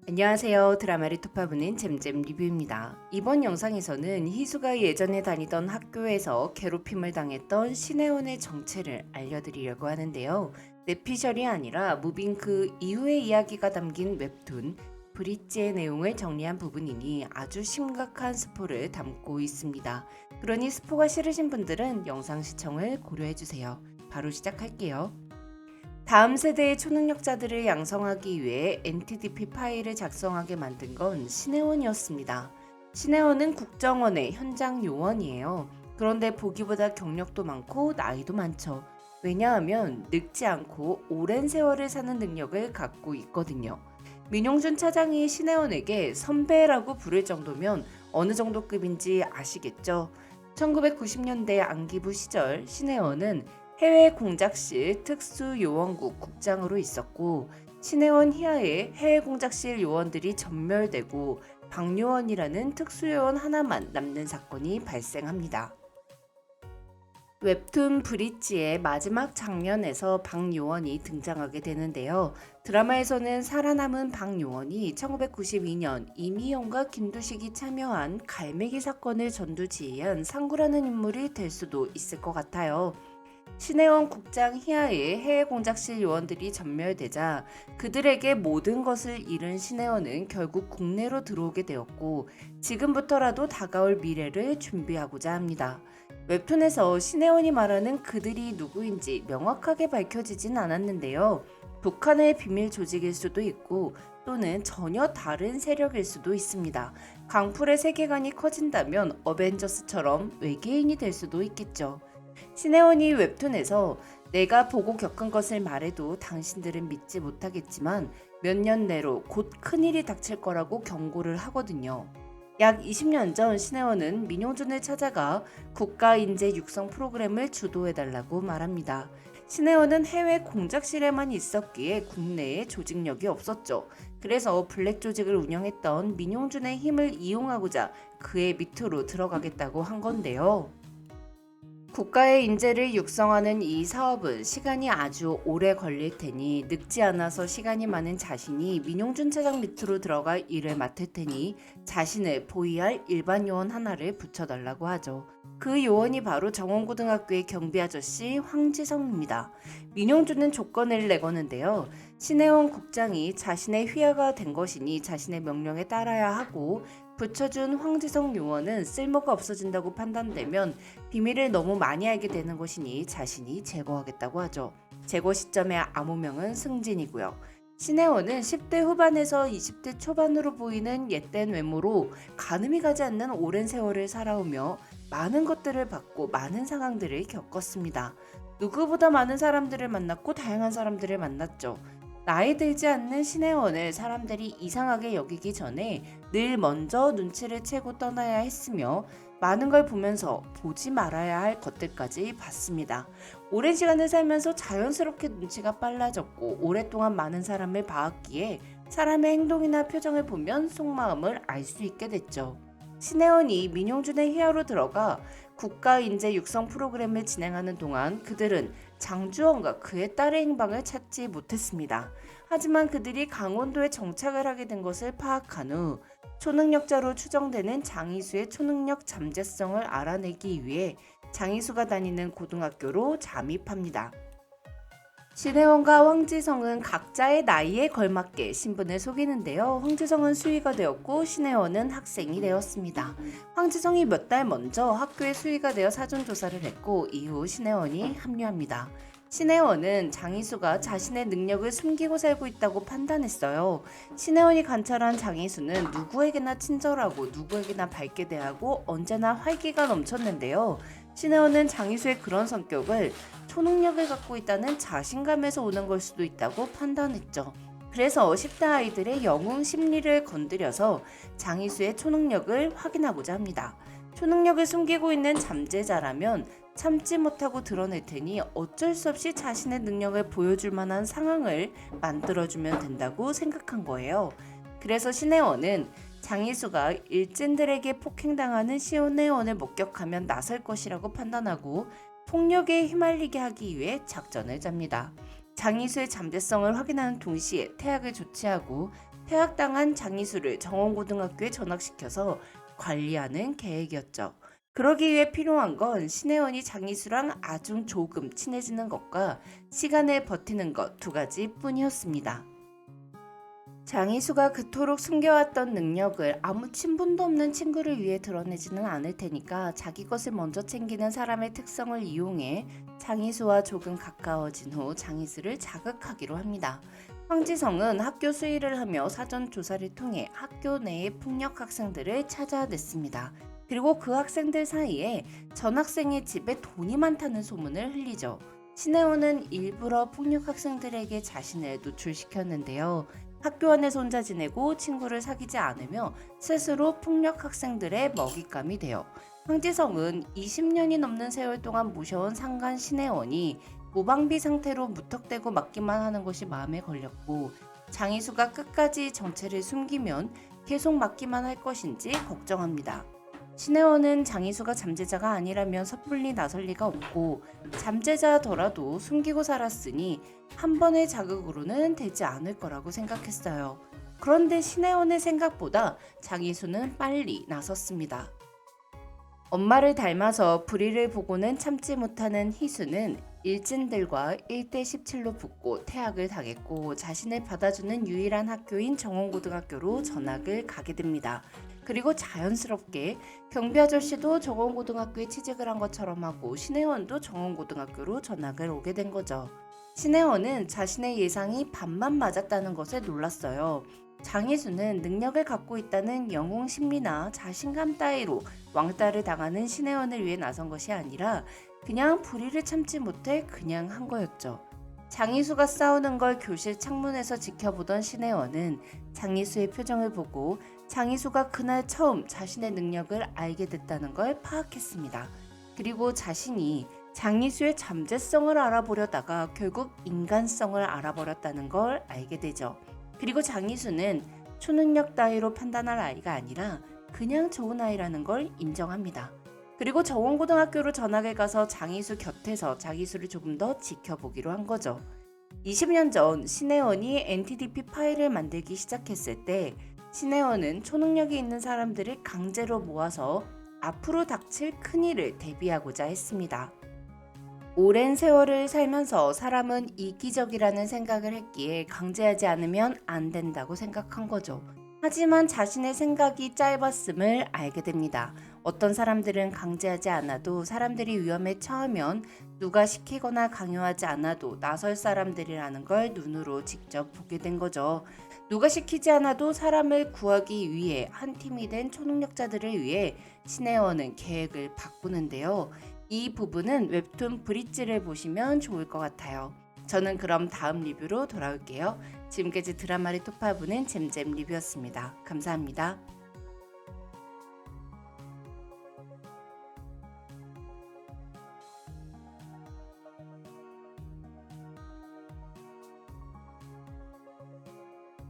안녕하세요. 드라마를 토파보는 잼잼 리뷰입니다. 이번 영상에서는 희수가 예전에 다니던 학교에서 괴롭힘을 당했던 신혜원의 정체를 알려드리려고 하는데요. 뇌피셜이 아니라 무빙 그 이후의 이야기가 담긴 웹툰 브릿지의 내용을 정리한 부분이니 아주 심각한 스포를 담고 있습니다. 그러니 스포가 싫으신 분들은 영상 시청을 고려해주세요. 바로 시작할게요. 다음 세대의 초능력자들을 양성하기 위해 NTDP 파일을 작성하게 만든 건 신혜원이었습니다. 신혜원은 국정원의 현장 요원이에요. 그런데 보기보다 경력도 많고 나이도 많죠. 왜냐하면 늙지 않고 오랜 세월을 사는 능력을 갖고 있거든요. 민용준 차장이 신혜원에게 선배라고 부를 정도면 어느 정도 급인지 아시겠죠? 1990년대 안기부 시절 신혜원은 해외 공작실 특수요원국 국장으로 있었고 신혜원 희하에 해외 공작실 요원들이 전멸되고 박요원이라는 특수요원 하나만 남는 사건이 발생합니다. 웹툰 브릿지의 마지막 장면에서 박요원이 등장하게 되는데요. 드라마에서는 살아남은 박요원이 1992년 이미영과 김두식이 참여한 갈매기 사건을 전두지휘한 상구라는 인물이 될 수도 있을 것 같아요. 신혜원 국장 희하의 해외 공작실 요원들이 전멸되자 그들에게 모든 것을 잃은 신혜원은 결국 국내로 들어오게 되었고 지금부터라도 다가올 미래를 준비하고자 합니다. 웹툰에서 신혜원이 말하는 그들이 누구인지 명확하게 밝혀지진 않았는데요. 북한의 비밀 조직일 수도 있고 또는 전혀 다른 세력일 수도 있습니다. 강풀의 세계관이 커진다면 어벤져스처럼 외계인이 될 수도 있겠죠. 신혜원이 웹툰에서 내가 보고 겪은 것을 말해도 당신들은 믿지 못하겠지만 몇 년 내로 곧 큰일이 닥칠 거라고 경고를 하거든요. 약 20년 전 신혜원은 민용준을 찾아가 국가인재 육성 프로그램을 주도해달라고 말합니다. 신혜원은 해외 공작실에만 있었기에 국내에 조직력이 없었죠. 그래서 블랙 조직을 운영했던 민용준의 힘을 이용하고자 그의 밑으로 들어가겠다고 한 건데요. 국가의 인재를 육성하는 이 사업은 시간이 아주 오래 걸릴 테니 늙지 않아서 시간이 많은 자신이 민용준 차장 밑으로 들어가 일을 맡을 테니 자신을 보위할 일반 요원 하나를 붙여달라고 하죠. 그 요원이 바로 정원고등학교의 경비 아저씨 황지성입니다. 민용준은 조건을 내거는데요. 신혜원 국장이 자신의 휘하가 된 것이니 자신의 명령에 따라야 하고 붙여준 황지성 요원은 쓸모가 없어진다고 판단되면 비밀을 너무 많이 알게 되는 것이니 자신이 제거하겠다고 하죠. 제거 시점의 암호명은 승진이고요. 신혜원은 10대 후반에서 20대 초반으로 보이는 옛된 외모로 가늠이 가지 않는 오랜 세월을 살아오며 많은 것들을 받고 많은 상황들을 겪었습니다. 누구보다 많은 사람들을 만났고 다양한 사람들을 만났죠. 나이 들지 않는 신혜원을 사람들이 이상하게 여기기 전에 늘 먼저 눈치를 채고 떠나야 했으며 많은 걸 보면서 보지 말아야 할 것들까지 봤습니다. 오랜 시간을 살면서 자연스럽게 눈치가 빨라졌고 오랫동안 많은 사람을 봐왔기에 사람의 행동이나 표정을 보면 속마음을 알 수 있게 됐죠. 신혜원이 민용준의 희하로 들어가 국가인재 육성 프로그램을 진행하는 동안 그들은 장주원과 그의 딸의 행방을 찾지 못했습니다. 하지만 그들이 강원도에 정착을 하게 된 것을 파악한 후 초능력자로 추정되는 장희수의 초능력 잠재성을 알아내기 위해 장희수가 다니는 고등학교로 잠입합니다. 신혜원과 황지성은 각자의 나이에 걸맞게 신분을 속이는데요. 황지성은 수의가 되었고 신혜원은 학생이 되었습니다. 황지성이 몇 달 먼저 학교에 수의가 되어 사전조사를 했고 이후 신혜원이 합류합니다. 신혜원은 장희수가 자신의 능력을 숨기고 살고 있다고 판단했어요. 신혜원이 관찰한 장희수는 누구에게나 친절하고 누구에게나 밝게 대하고 언제나 활기가 넘쳤는데요. 신혜원은 장희수의 그런 성격을 초능력을 갖고 있다는 자신감에서 오는 걸 수도 있다고 판단했죠. 그래서 10대 아이들의 영웅 심리를 건드려서 장희수의 초능력을 확인하고자 합니다. 초능력을 숨기고 있는 잠재자라면 참지 못하고 드러낼 테니 어쩔 수 없이 자신의 능력을 보여줄 만한 상황을 만들어주면 된다고 생각한 거예요. 그래서 신혜원은 장희수가 일진들에게 폭행당하는 신혜원을 목격하면 나설 것이라고 판단하고 폭력에 휘말리게 하기 위해 작전을 짭니다. 장희수의 잠재성을 확인하는 동시에 태학을 조치하고 퇴학당한 장이수를 정원고등학교에 전학시켜서 관리하는 계획이었죠. 그러기 위해 필요한 건 신혜원이 장이수랑 아주 조금 친해지는 것과 시간을 버티는 것 두 가지뿐이었습니다. 장이수가 그토록 숨겨왔던 능력을 아무 친분도 없는 친구를 위해 드러내지는 않을 테니까 자기 것을 먼저 챙기는 사람의 특성을 이용해 장이수와 조금 가까워진 후 장이수를 자극하기로 합니다. 황지성은 학교 수의를 하며 사전 조사를 통해 학교 내의 폭력 학생들을 찾아냈습니다. 그리고 그 학생들 사이에 전 학생의 집에 돈이 많다는 소문을 흘리죠. 신혜원은 일부러 폭력 학생들에게 자신을 노출시켰는데요. 학교 안에서 혼자 지내고 친구를 사귀지 않으며 스스로 폭력 학생들의 먹잇감이 되어 황지성은 20년이 넘는 세월 동안 모셔온 상간 신혜원이 무방비 상태로 무턱대고 맞기만 하는 것이 마음에 걸렸고 장이수가 끝까지 정체를 숨기면 계속 맞기만 할 것인지 걱정합니다. 신혜원은 장이수가 잠재자가 아니라면 섣불리 나설 리가 없고 잠재자더라도 숨기고 살았으니 한 번의 자극으로는 되지 않을 거라고 생각했어요. 그런데 신혜원의 생각보다 장이수는 빨리 나섰습니다. 엄마를 닮아서 불의를 보고는 참지 못하는 희수는 일진들과 1대 17로 붙고 퇴학을 당했고 자신을 받아주는 유일한 학교인 정원고등학교로 전학을 가게 됩니다. 그리고 자연스럽게 경비 아저씨도 정원고등학교에 취직을 한 것처럼 하고 신혜원도 정원고등학교로 전학을 오게 된 거죠. 신혜원은 자신의 예상이 반만 맞았다는 것에 놀랐어요. 장희수는 능력을 갖고 있다는 영웅 심리나 자신감 따위로 왕따를 당하는 신혜원을 위해 나선 것이 아니라 그냥 불의를 참지 못해 그냥 한 거였죠. 장희수가 싸우는 걸 교실 창문에서 지켜보던 신혜원은 장희수의 표정을 보고 장희수가 그날 처음 자신의 능력을 알게 됐다는 걸 파악했습니다. 그리고 자신이 장희수의 잠재성을 알아보려다가 결국 인간성을 알아버렸다는 걸 알게 되죠. 그리고 장희수는 초능력 따위로 판단할 아이가 아니라 그냥 좋은 아이라는 걸 인정합니다. 그리고 정원고등학교로 전학을 가서 장희수 곁에서 장희수를 조금 더 지켜보기로 한 거죠. 20년 전 신혜원이 NTDP 파일을 만들기 시작했을 때 신혜원은 초능력이 있는 사람들을 강제로 모아서 앞으로 닥칠 큰일을 대비하고자 했습니다. 오랜 세월을 살면서 사람은 이기적이라는 생각을 했기에 강제하지 않으면 안 된다고 생각한 거죠. 하지만 자신의 생각이 짧았음을 알게 됩니다. 어떤 사람들은 강제하지 않아도 사람들이 위험에 처하면 누가 시키거나 강요하지 않아도 나설 사람들이라는 걸 눈으로 직접 보게 된 거죠. 누가 시키지 않아도 사람을 구하기 위해 한 팀이 된 초능력자들을 위해 신혜원은 계획을 바꾸는데요. 이 부분은 웹툰 브릿지를 보시면 좋을 것 같아요. 저는 그럼 다음 리뷰로 돌아올게요. 지금까지 드라마를 토파보는 잼잼 리뷰였습니다. 감사합니다.